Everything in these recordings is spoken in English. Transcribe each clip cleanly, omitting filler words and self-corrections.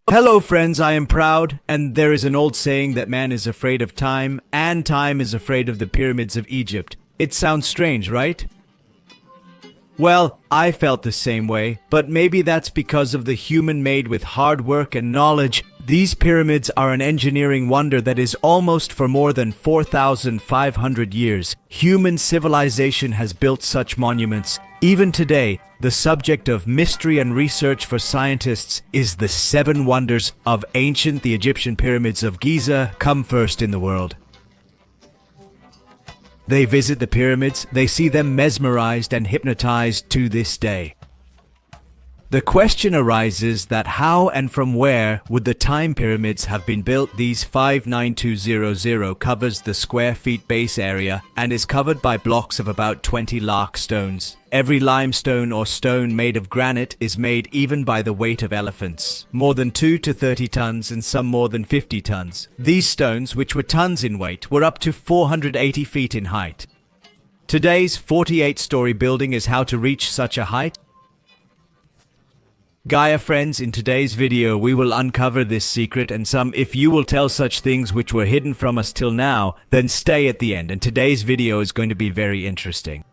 Hello friends, I am proud, and there is an old saying that man is afraid of time, and time is afraid of the pyramids of Egypt. It sounds strange, right? Well, I felt the same way, but maybe that's because of the human made with hard work and knowledge. These pyramids are an engineering wonder that is almost for more than 4,500 years. Human civilization has built such monuments. Even today, the subject of mystery and research for scientists is the 7 wonders of ancient. The Egyptian pyramids of Giza come first in the world. They visit the pyramids, they see them mesmerized and hypnotized to this day. The question arises that how and from where would the time pyramids have been built? These 59200 covers the square feet base area and is covered by blocks of about 20 lark stones. Every limestone or stone made of granite is made even by the weight of elephants, more than 2 to 30 tons and some more than 50 tons. These stones, which were tons in weight, were up to 480 feet in height. Today's 48-story building is how to reach such a height. Gaia friends, in today's video we will uncover this secret and some. If you will tell such things which were hidden from us till now, then stay at the end, and today's video is going to be very interesting.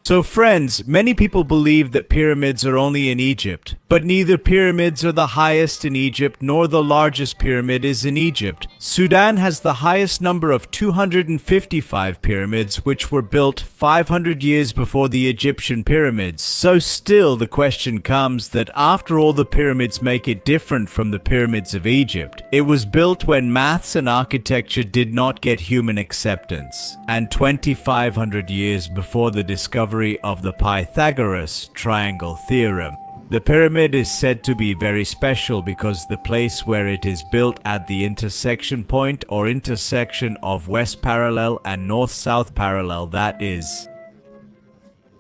So friends, many people believe that pyramids are only in Egypt, but neither pyramids are the highest in Egypt nor the largest pyramid is in Egypt. Sudan has the highest number of 255 pyramids, which were built 500 years before the Egyptian pyramids. So still the question comes that after all the pyramids make it different from the pyramids of Egypt. It was built when maths and architecture did not get human acceptance, and 2,500 years before the discovery of the Pythagoras triangle theorem. The pyramid is said to be very special because the place where it is built at the intersection point or intersection of west parallel and north-south parallel,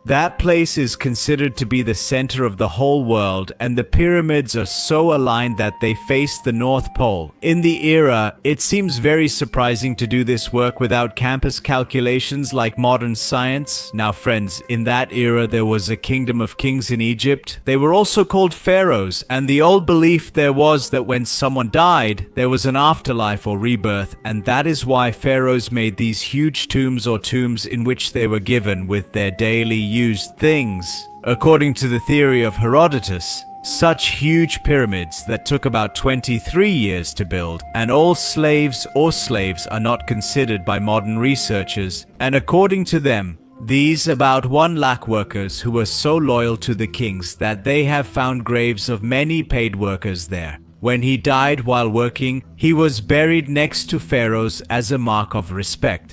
that place is considered to be the center of the whole world, and the pyramids are so aligned that they face the North Pole. In the era, it seems very surprising to do this work without campus calculations like modern science. Now friends, in that era there was a kingdom of kings in Egypt. They were also called Pharaohs, and the old belief there was that when someone died, there was an afterlife or rebirth, and that is why Pharaohs made these huge tombs or tombs in which they were given with their daily used things. According to the theory of Herodotus, such huge pyramids that took about 23 years to build, and all slaves are not considered by modern researchers, and according to them, these about 1 lakh workers who were so loyal to the kings that they have found graves of many paid workers there. When he died while working, he was buried next to pharaohs as a mark of respect.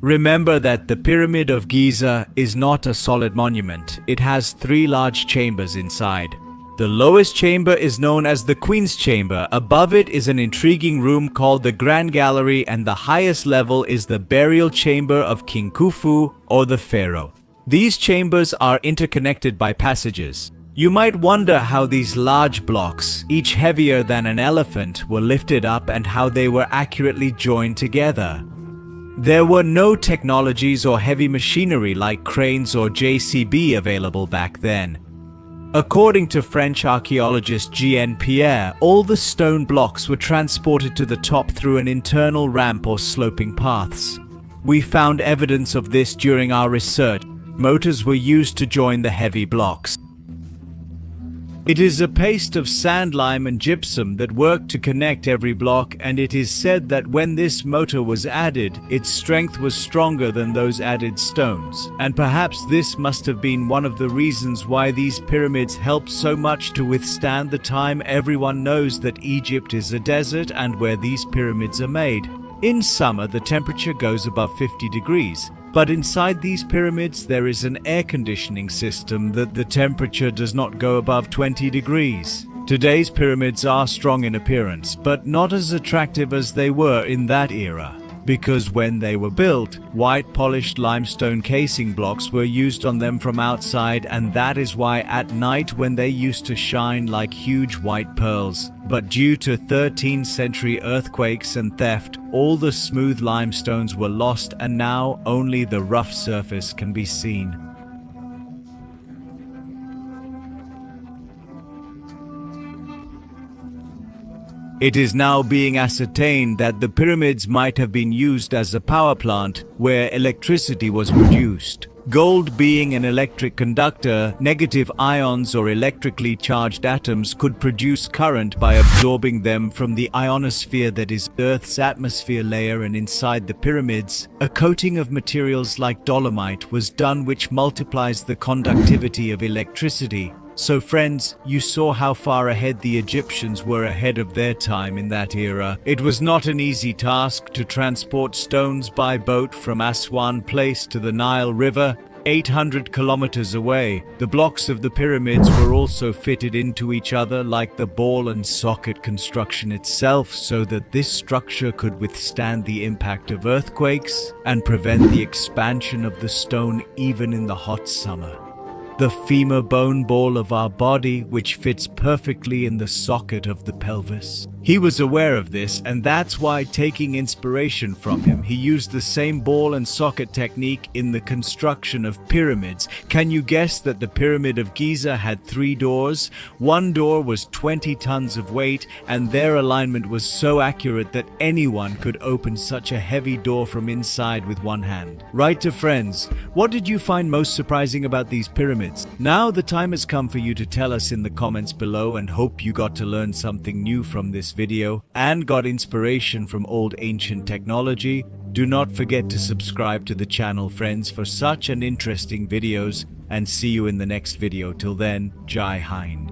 Remember that the Pyramid of Giza is not a solid monument. It has 3 large chambers inside. The lowest chamber is known as the Queen's Chamber. Above it is an intriguing room called the Grand Gallery, and the highest level is the burial chamber of King Khufu or the Pharaoh. These chambers are interconnected by passages. You might wonder how these large blocks, each heavier than an elephant, were lifted up and how they were accurately joined together. There were no technologies or heavy machinery like cranes or JCB available back then. According to French archaeologist Jean Pierre, all the stone blocks were transported to the top through an internal ramp or sloping paths. We found evidence of this during our research. Motors were used to join the heavy blocks. It is a paste of sand, lime and gypsum that worked to connect every block, and it is said that when this motor was added, its strength was stronger than those added stones. And perhaps this must have been one of the reasons why these pyramids helped so much to withstand the time. Everyone knows that Egypt is a desert and where these pyramids are made. In summer, the temperature goes above 50 degrees. But inside these pyramids there is an air conditioning system that the temperature does not go above 20 degrees. Today's pyramids are strong in appearance, but not as attractive as they were in that era. Because when they were built, white polished limestone casing blocks were used on them from outside, and that is why at night when they used to shine like huge white pearls. But due to 13th century earthquakes and theft, all the smooth limestones were lost, and now only the rough surface can be seen. It is now being ascertained that the pyramids might have been used as a power plant where electricity was produced. Gold being an electric conductor, negative ions or electrically charged atoms could produce current by absorbing them from the ionosphere that is Earth's atmosphere layer, and inside the pyramids, a coating of materials like dolomite was done which multiplies the conductivity of electricity. So friends, you saw how far ahead the Egyptians were ahead of their time in that era. It was not an easy task to transport stones by boat from Aswan Place to the Nile River, 800 kilometers away. The blocks of the pyramids were also fitted into each other like the ball and socket construction itself, so that this structure could withstand the impact of earthquakes and prevent the expansion of the stone even in the hot summer. The femur bone ball of our body, which fits perfectly in the socket of the pelvis. He was aware of this, and that's why, taking inspiration from him, he used the same ball and socket technique in the construction of pyramids. Can you guess that the Pyramid of Giza had 3 doors? One door was 20 tons of weight, and their alignment was so accurate that anyone could open such a heavy door from inside with one hand. Right to friends, what did you find most surprising about these pyramids? Now the time has come for you to tell us in the comments below, and hope you got to learn something new from this video and got inspiration from old ancient technology. Do not forget to subscribe to the channel, friends, for such an interesting videos, and see you in the next video. Till then, Jai Hind.